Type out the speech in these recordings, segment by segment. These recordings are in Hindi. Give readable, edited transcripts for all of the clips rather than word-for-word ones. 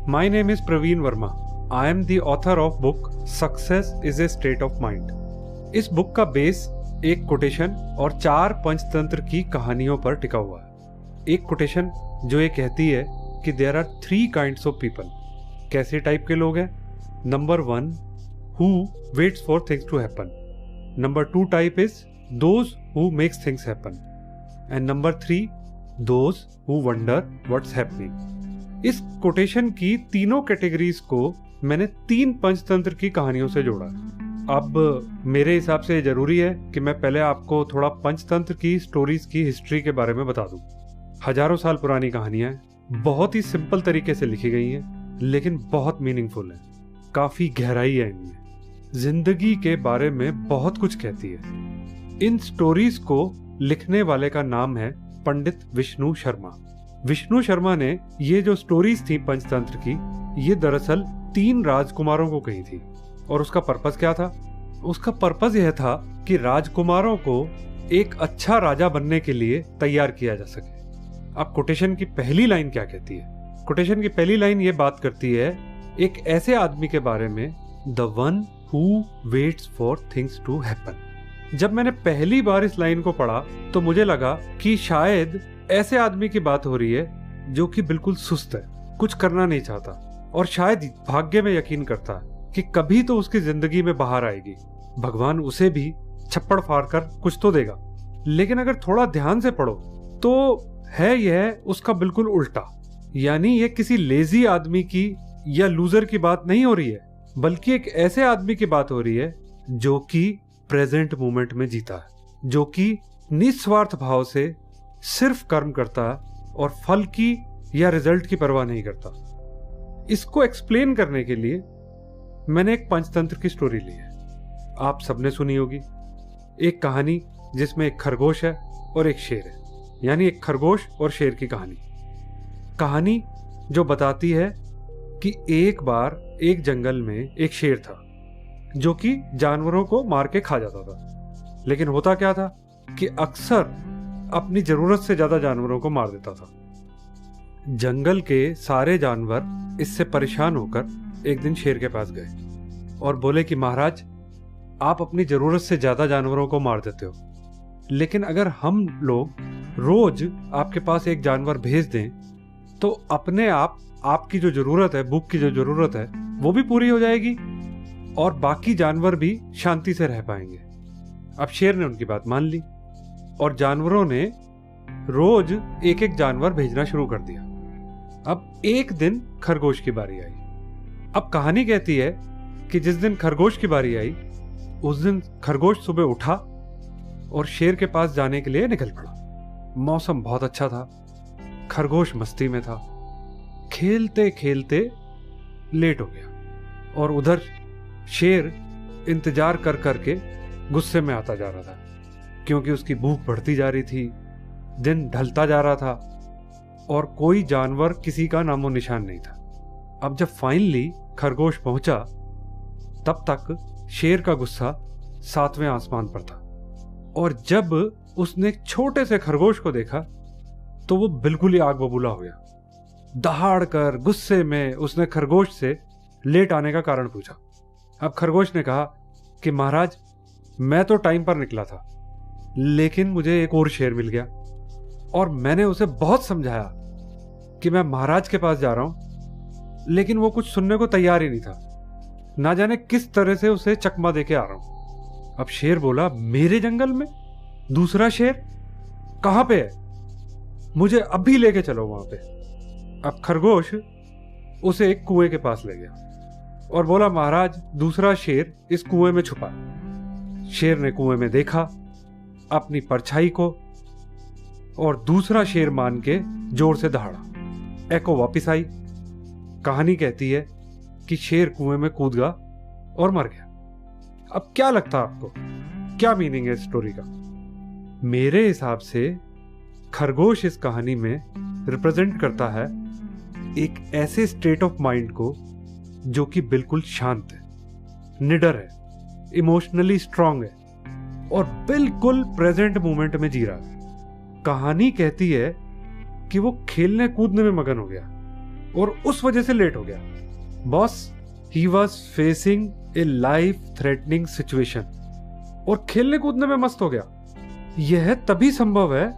My name is Praveen Verma. I am the author of book Success is a State of Mind. इस बुक का बेस एक कोटेशन और 4 पंचतंत्र की कहानियों पर टिका हुआ है। एक कोटेशन जो ये कहती है कि there are 3 kinds of people. कैसे टाइप के लोग हैं? Number 1, who waits for things to happen. Number 2 type is those who makes things happen. And number 3, those who wonder what's happening. इस कोटेशन की तीनों कैटेगरीज को मैंने 3 पंचतंत्र की कहानियों से जोड़ा। अब मेरे हिसाब से जरूरी है कि मैं पहले आपको थोड़ा पंचतंत्र की स्टोरीज की हिस्ट्री के बारे में बता दूं। हजारों साल पुरानी कहानियां हैं, बहुत ही सिंपल तरीके से लिखी गई हैं, लेकिन बहुत मीनिंगफुल है। काफी गहराई है इनमें, जिंदगी के बारे में बहुत कुछ कहती है। इन स्टोरीज को लिखने वाले का नाम है पंडित विष्णु शर्मा। विष्णु शर्मा ने ये जो स्टोरीज थी पंचतंत्र की, ये दरअसल 3 राजकुमारों को कही थी। और उसका पर्पस क्या था? उसका पर्पस यह था कि राजकुमारों को एक अच्छा राजा बनने के लिए तैयार किया जा सके। अब कोटेशन की पहली लाइन क्या कहती है? कोटेशन की पहली लाइन ये बात करती है एक ऐसे आदमी के बारे में, the one who waits for things to happen. जब मैंने पहली बार इस लाइन को पढ़ा तो मुझे लगा कि शायद ऐसे आदमी की बात हो रही है जो कि बिल्कुल सुस्त है, कुछ करना नहीं चाहता और शायद भाग्य में यकीन करता है कि कभी तो उसकी जिंदगी में बाहर आएगी, भगवान उसे भी छप्पड़ फाड़ कर कुछ तो देगा। लेकिन अगर थोड़ा ध्यान से पढ़ो तो है यह उसका बिल्कुल उल्टा। यानी ये किसी लेजी आदमी की या लूजर की बात नहीं हो रही है, बल्कि एक ऐसे आदमी की बात हो रही है जो कि प्रेजेंट मोमेंट में जीता है, जो कि निस्वार्थ भाव से सिर्फ कर्म करता है और फल की या रिजल्ट की परवाह नहीं करता। इसको एक्सप्लेन करने के लिए मैंने एक पंचतंत्र की स्टोरी ली है। आप सबने सुनी होगी, एक कहानी जिसमें एक खरगोश है और एक शेर है, यानी एक खरगोश और शेर की कहानी जो बताती है कि एक बार एक जंगल में एक शेर था जो कि जानवरों को मार के खा जाता था। लेकिन होता क्या था कि अक्सर अपनी जरूरत से ज्यादा जानवरों को मार देता था। जंगल के सारे जानवर इससे परेशान होकर एक दिन शेर के पास गए और बोले कि महाराज, आप अपनी जरूरत से ज्यादा जानवरों को मार देते हो, लेकिन अगर हम लोग रोज आपके पास एक जानवर भेज दें तो अपने आप आपकी जो जरूरत है, भूख की जो जरूरत है, वो भी पूरी हो जाएगी और बाकी जानवर भी शांति से रह पाएंगे। अब शेर ने उनकी बात मान ली और जानवरों ने रोज एक एक जानवर भेजना शुरू कर दिया। अब एक दिन खरगोश की बारी आई। अब कहानी कहती है कि जिस दिन खरगोश की बारी आई, उस दिन खरगोश सुबह उठा और शेर के पास जाने के लिए निकल पड़ा। मौसम बहुत अच्छा था, खरगोश मस्ती में था, खेलते खेलते लेट हो गया और उधर शेर इंतजार कर करके गुस्से में आता जा रहा था, क्योंकि उसकी भूख बढ़ती जा रही थी, दिन ढलता जा रहा था और कोई जानवर किसी का नामो निशान नहीं था। अब जब फाइनली खरगोश पहुंचा, तब तक शेर का गुस्सा 7वें आसमान पर था और जब उसने एक छोटे से खरगोश को देखा तो वो बिल्कुल ही आग बबूला हो गया। दहाड़ कर गुस्से में उसने खरगोश से लेट आने का कारण पूछा। अब खरगोश ने कहा कि महाराज, मैं तो टाइम पर निकला था, लेकिन मुझे एक और शेर मिल गया और मैंने उसे बहुत समझाया कि मैं महाराज के पास जा रहा हूं, लेकिन वो कुछ सुनने को तैयार ही नहीं था। ना जाने किस तरह से उसे चकमा देके आ रहा हूं। अब शेर बोला, मेरे जंगल में दूसरा शेर कहां पे है? मुझे अभी लेके चलो वहां पे। अब खरगोश उसे एक कुएं के पास ले गया और बोला, महाराज, दूसरा शेर इस कुएं में छुपा। शेर ने कुएं में देखा अपनी परछाई को और दूसरा शेर मान के जोर से दहाड़ा। एको वापिस आई। कहानी कहती है कि शेर कुएं में कूद गया और मर गया। अब क्या लगता है आपको, क्या मीनिंग है इस स्टोरी का? मेरे हिसाब से खरगोश इस कहानी में रिप्रेजेंट करता है एक ऐसे स्टेट ऑफ माइंड को जो कि बिल्कुल शांत है, निडर है, इमोशनली स्ट्रांग है और बिल्कुल प्रेजेंट मोमेंट में जी रहा है। कहानी कहती है कि वो खेलने कूदने में मगन हो गया और उस वजह से लेट हो गया। Boss, he was facing A life threatening situation और खेलने कूदने में मस्त हो गया। यह तभी संभव है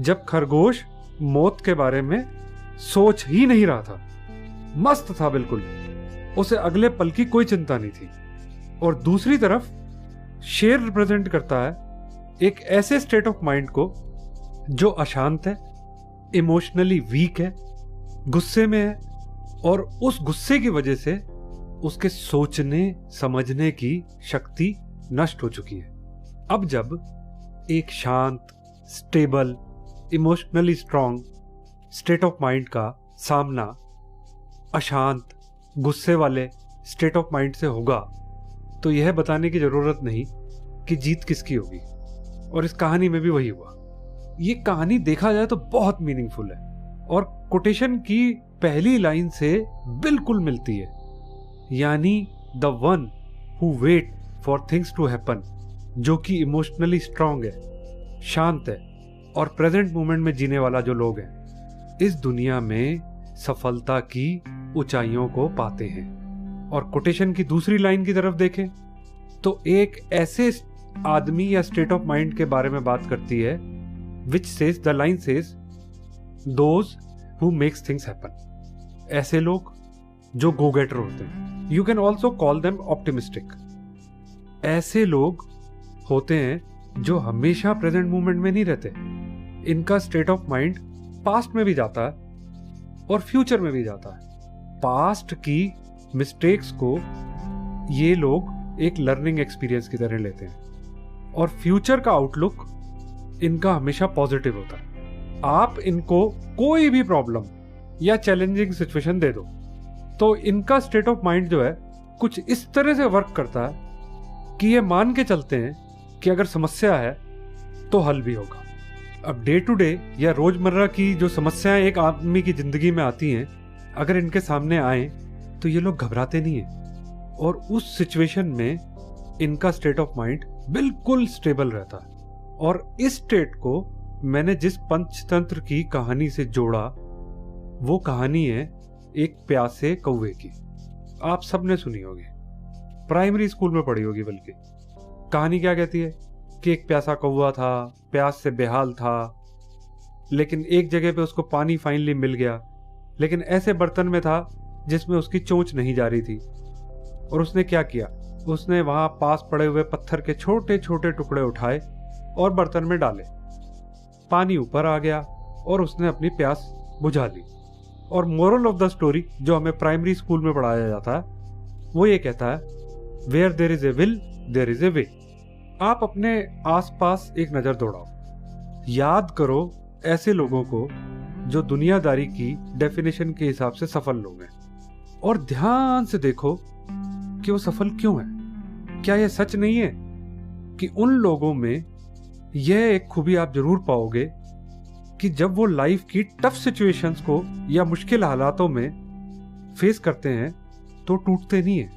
जब खरगोश मौत के बारे में सोच ही नहीं रहा था। मस्त था बिल्कुल, उसे अगले पल की कोई चिंता नहीं थी। और दूसरी तरफ शेर रिप्रेजेंट करता है एक ऐसे स्टेट ऑफ माइंड को जो अशांत है, इमोशनली वीक है, गुस्से में है और उस गुस्से की वजह से उसके सोचने समझने की शक्ति नष्ट हो चुकी है। अब जब एक शांत, stable, emotionally strong state of mind का सामना अशांत, गुस्से वाले स्टेट ऑफ माइंड से होगा तो यह बताने की जरूरत नहीं कि जीत किसकी होगी। और इस कहानी में भी वही हुआ। ये कहानी देखा जाए तो बहुत मीनिंगफुल है और कोटेशन की पहली लाइन से बिल्कुल मिलती है, यानी the one who wait for things to happen, जो कि इमोशनली स्ट्रांग है, शांत है और प्रेजेंट मोमेंट में जीने वाला जो लोग हैं, इस दुनिया में सफलता की ऊंचाइयों को पाते हैं। और कोटेशन की दूसरी लाइन की तरफ देखें तो एक ऐसे आदमी या स्टेट ऑफ माइंड के बारे में बात करती है which says, the line says, those who makes things happen. ऐसे लोग जो गो गेटर होते हैं, you can also call them optimistic. ऐसे लोग होते हैं जो हमेशा प्रेजेंट मोमेंट में नहीं रहते। इनका स्टेट ऑफ माइंड पास्ट में भी जाता है और फ्यूचर में भी जाता है। पास्ट की मिस्टेक्स को ये लोग एक लर्निंग एक्सपीरियंस की तरह लेते हैं और फ्यूचर का आउटलुक इनका हमेशा पॉजिटिव होता है। आप इनको कोई भी प्रॉब्लम या चैलेंजिंग सिचुएशन दे दो तो इनका स्टेट ऑफ माइंड जो है कुछ इस तरह से वर्क करता है कि ये मान के चलते हैं कि अगर समस्या है तो हल भी होगा। अब डे टू डे या रोजमर्रा की जो समस्याएं एक आदमी की जिंदगी में आती हैं, अगर इनके सामने आए तो ये लोग घबराते नहीं है और उस सिचुएशन में इनका स्टेट ऑफ माइंड बिल्कुल स्टेबल रहता है। और इस स्टेट को मैंने जिस पंचतंत्र की कहानी से जोड़ा वो कहानी है एक प्यासे कौवे की। आप सबने सुनी होगी, प्राइमरी स्कूल में पढ़ी होगी बल्कि। कहानी क्या कहती है कि एक प्यासा कौवा था, प्यास से बेहाल था, लेकिन एक जगह पे उसको पानी फाइनली मिल गया, लेकिन ऐसे बर्तन में था जिसमें उसकी चोंच नहीं जा रही थी। और उसने क्या किया, उसने वहां पास पड़े हुए पत्थर के छोटे छोटे टुकड़े उठाए और बर्तन में डाले। पानी ऊपर आ गया और उसने अपनी प्यास बुझा ली। और मोरल ऑफ द स्टोरी जो हमें प्राइमरी स्कूल में पढ़ाया जाता है वो ये कहता है, where there is a will there is a way. आप अपने आसपास एक नजर दौड़ाओ, याद करो ऐसे लोगों को जो दुनियादारी की डेफिनेशन के हिसाब से सफल लोग हैं और ध्यान से देखो कि वो सफल क्यों है। क्या यह सच नहीं है कि उन लोगों में यह एक खूबी आप जरूर पाओगे कि जब वो लाइफ की टफ सिचुएशंस को या मुश्किल हालातों में फेस करते हैं तो टूटते नहीं है,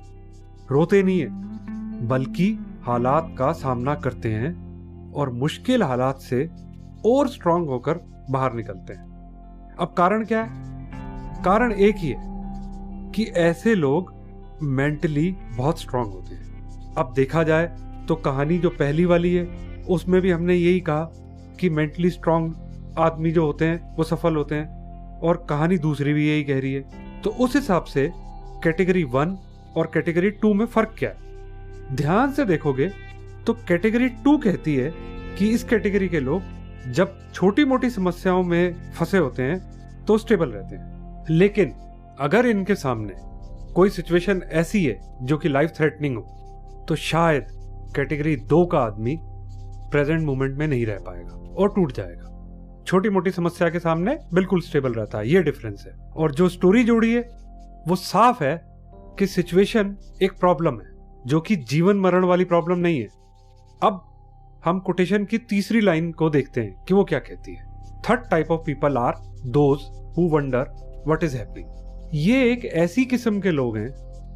रोते नहीं है, बल्कि हालात का सामना करते हैं और मुश्किल हालात से और स्ट्रांग होकर बाहर निकलते हैं। अब कारण क्या है? कारण एक ही है कि ऐसे लोग मेंटली बहुत स्ट्रांग होते हैं। अब देखा जाए तो कहानी जो पहली वाली है उसमें भी हमने यही कहा कि मेंटली स्ट्रांग आदमी जो होते हैं वो सफल होते हैं और कहानी दूसरी भी यही कह रही है। तो उस हिसाब से कैटेगरी 1 और कैटेगरी 2 में फर्क क्या है? ध्यान से देखोगे तो कैटेगरी 2 कहती है कि इस कैटेगरी के लोग जब छोटी मोटी समस्याओं में फंसे होते हैं तो स्टेबल रहते हैं, लेकिन अगर इनके सामने कोई सिचुएशन ऐसी है जो कि लाइफ थ्रेटनिंग हो तो शायद कैटेगरी 2 का आदमी प्रेजेंट मोमेंट में नहीं रह पाएगा और टूट जाएगा। छोटी मोटी समस्या के सामने बिल्कुल स्टेबल रहता है, ये डिफरेंस है। और जो स्टोरी जोड़ी है वो साफ है कि सिचुएशन एक प्रॉब्लम है जो कि जीवन मरण वाली प्रॉब्लम नहीं है। अब हम कोटेशन की तीसरी लाइन को देखते हैं कि वो क्या कहती है। Third type of people are those who wonder what is happening. ये एक ऐसी किस्म के लोग हैं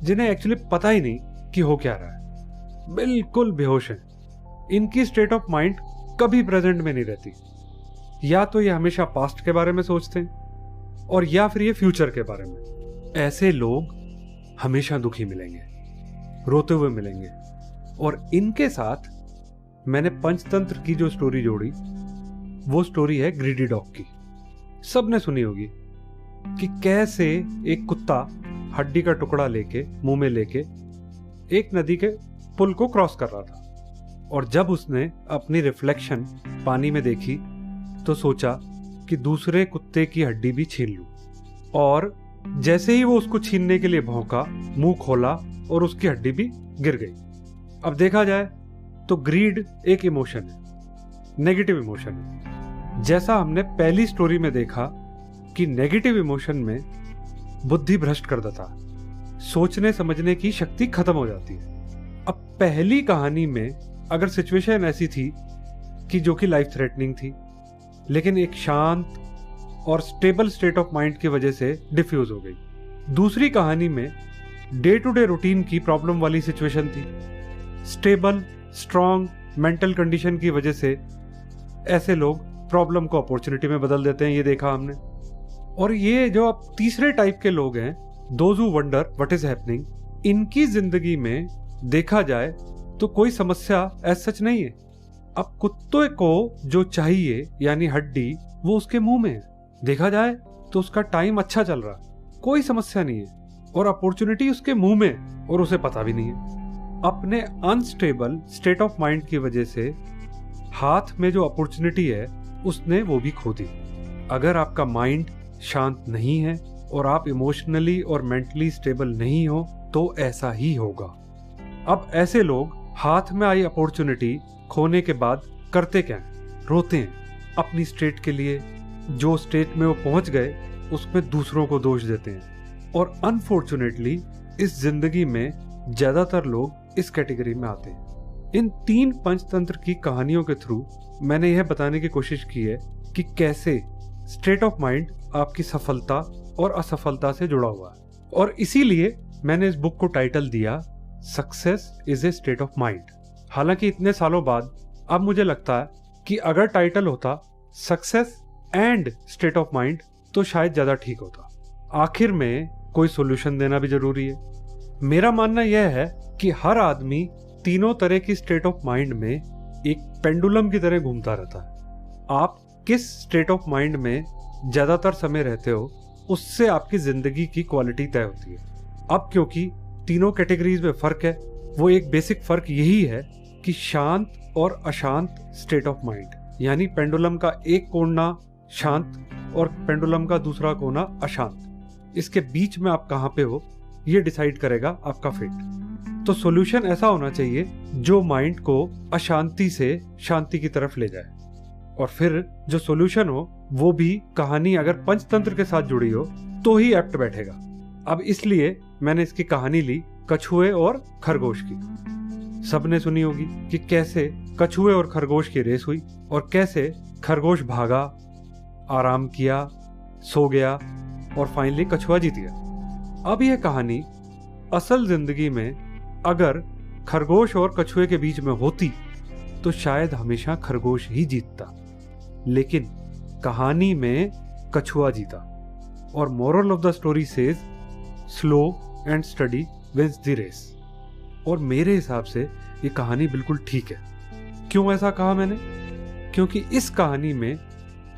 जिन्हें एक्चुअली पता ही नहीं कि हो क्या रहा है, बिल्कुल बेहोश हैं। इनकी स्टेट ऑफ माइंड कभी प्रेजेंट में नहीं रहती। या तो ये हमेशा पास्ट के बारे में सोचते हैं और या फिर ये फ्यूचर के बारे में। ऐसे लोग हमेशा दुखी मिलेंगे, रोते हुए मिलेंगे। और इनके साथ मैंने पंचतंत्र की जो स्टोरी जोड़ी, वो स्टोरी है ग्रीडी डॉग की। सबने सुनी होगी कि कैसे एक कुत्ता हड्डी का टुकड़ा लेके मुंह में लेके एक नदी के पुल को क्रॉस कर रहा था, और जब उसने अपनी रिफ्लेक्शन पानी में देखी तो सोचा कि दूसरे कुत्ते की हड्डी भी छीन लूं। और जैसे ही वो उसको छीनने के लिए भौंका, मुंह खोला और उसकी हड्डी भी गिर गई। अब देखा जाए तो ग्रीड एक इमोशन है, नेगेटिव इमोशन है। जैसा हमने पहली स्टोरी में देखा कि नेगेटिव इमोशन में बुद्धि भ्रष्ट कर देता, सोचने समझने की शक्ति खत्म हो जाती है। अब पहली कहानी में अगर सिचुएशन ऐसी थी कि जो कि लाइफ थ्रेटनिंग थी, लेकिन एक शांत और स्टेबल स्टेट ऑफ माइंड की वजह से डिफ्यूज हो गई। दूसरी कहानी में डे टू डे रूटीन की प्रॉब्लम वाली सिचुएशन थी, स्टेबल स्ट्रॉन्ग मेंटल कंडीशन की वजह से ऐसे लोग प्रॉब्लम को अपॉर्चुनिटी में बदल देते हैं, ये देखा हमने। और ये जो अब तीसरे टाइप के लोग हैं, those who wonder what is happening, इनकी जिंदगी में देखा जाए तो कोई समस्या ऐसा सच नहीं है। अब कुत्ते को जो चाहिए यानी हड्डी, वो उसके मुंह में है। देखा जाए तो उसका टाइम अच्छा चल रहा, कोई समस्या नहीं है, और अपॉर्चुनिटी उसके मुंह में और उसे पता भी नहीं है। अपने अनस्टेबल स्टेट ऑफ माइंड की वजह से हाथ में जो अपॉर्चुनिटी है उसने वो भी खो दी। अगर आपका माइंड शांत नहीं है और आप इमोशनली और मेंटली स्टेबल नहीं हो तो ऐसा ही होगा। अब ऐसे लोग हाथ में आई अपॉर्चुनिटी खोने के बाद करते क्या हैं? रोते हैं अपनी स्टेट के लिए। जो स्टेट में वो पहुंच गए उसमें दूसरों को दोष देते हैं। और अनफॉर्चुनेटली इस जिंदगी में ज्यादातर लोग इस कैटेगरी में आते हैं। इन 3 पंचतंत्र की कहानियों के थ्रू मैंने यह बताने की कोशिश की है कि कैसे स्टेट ऑफ माइंड आपकी सफलता और असफलता से जुड़ा हुआ है। और इसीलिए मैंने इस बुक को टाइटल दिया success is a state of mind. हालांकि इतने सालों बाद अब मुझे लगता है कि अगर टाइटल होता success and state of mind तो शायद ज्यादा ठीक होता। आखिर में कोई सॉल्यूशन देना भी जरूरी है। मेरा मानना यह है कि हर आदमी तीनों तरह की स्टेट ऑफ माइंड में एक पेंडुलम की तरह घूमता रहता है। आप किस स्टेट ऑफ माइंड में ज्यादातर समय रहते हो उससे आपकी जिंदगी की क्वालिटी तय होती है। अब क्योंकि तीनों कैटेगरीज में फर्क है, वो एक बेसिक फर्क यही है कि शांत और अशांत स्टेट ऑफ माइंड, यानी पेंडुलम का एक कोना शांत और पेंडुलम का दूसरा कोना अशांत, इसके बीच में आप कहां पे हो ये डिसाइड करेगा आपका फेट। तो सॉल्यूशन ऐसा होना चाहिए जो माइंड को अशांति से शांति की तरफ ले जाए। और फिर जो सॉल्यूशन हो वो भी कहानी अगर पंचतंत्र के साथ जुड़ी हो तो ही एप्ट बैठेगा। अब इसलिए मैंने इसकी कहानी ली कछुए और खरगोश की। सबने सुनी होगी कि कैसे कछुए और खरगोश की रेस हुई और कैसे खरगोश भागा, आराम किया, सो गया और फाइनली कछुआ जीत गया। अब यह कहानी असल जिंदगी में अगर खरगोश और कछुए के बीच में होती तो शायद हमेशा खरगोश ही जीतता, लेकिन कहानी में कछुआ जीता। और moral of the story says slow and steady wins the race. और मेरे हिसाब से ये कहानी बिल्कुल ठीक है। क्यों ऐसा कहा मैंने? क्योंकि इस कहानी में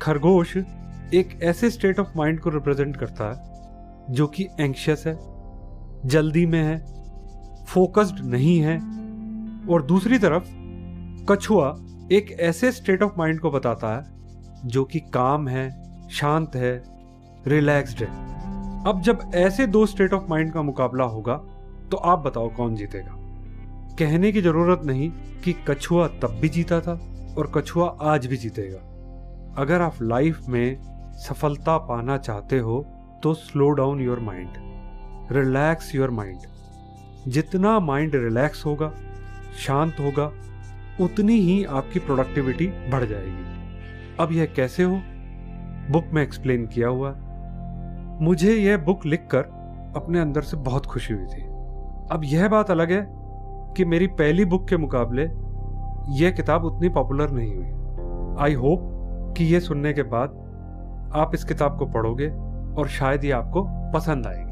खरगोश एक ऐसे स्टेट ऑफ माइंड को रिप्रेजेंट करता है जो कि एंग्शियस है, जल्दी में है, फोकस्ड नहीं है। और दूसरी तरफ कछुआ एक ऐसे स्टेट ऑफ माइंड को बताता है जो कि काम है, शांत है, रिलैक्स्ड है। अब जब ऐसे दो स्टेट ऑफ माइंड का मुकाबला होगा तो आप बताओ कौन जीतेगा? कहने की जरूरत नहीं कि कछुआ तब भी जीता था और कछुआ आज भी जीतेगा। अगर आप लाइफ में सफलता पाना चाहते हो तो slow down your mind, relax your mind. जितना माइंड रिलैक्स होगा, शांत होगा, उतनी ही आपकी प्रोडक्टिविटी बढ़ जाएगी। अब यह कैसे हो, बुक में एक्सप्लेन किया हुआ है। मुझे यह बुक लिखकर अपने अंदर से बहुत खुशी हुई थी। अब यह बात अलग है कि मेरी पहली बुक के मुकाबले यह किताब उतनी पॉपुलर नहीं हुई। आई होप कि यह सुनने के बाद आप इस किताब को पढ़ोगे और शायद ये आपको पसंद आएगी।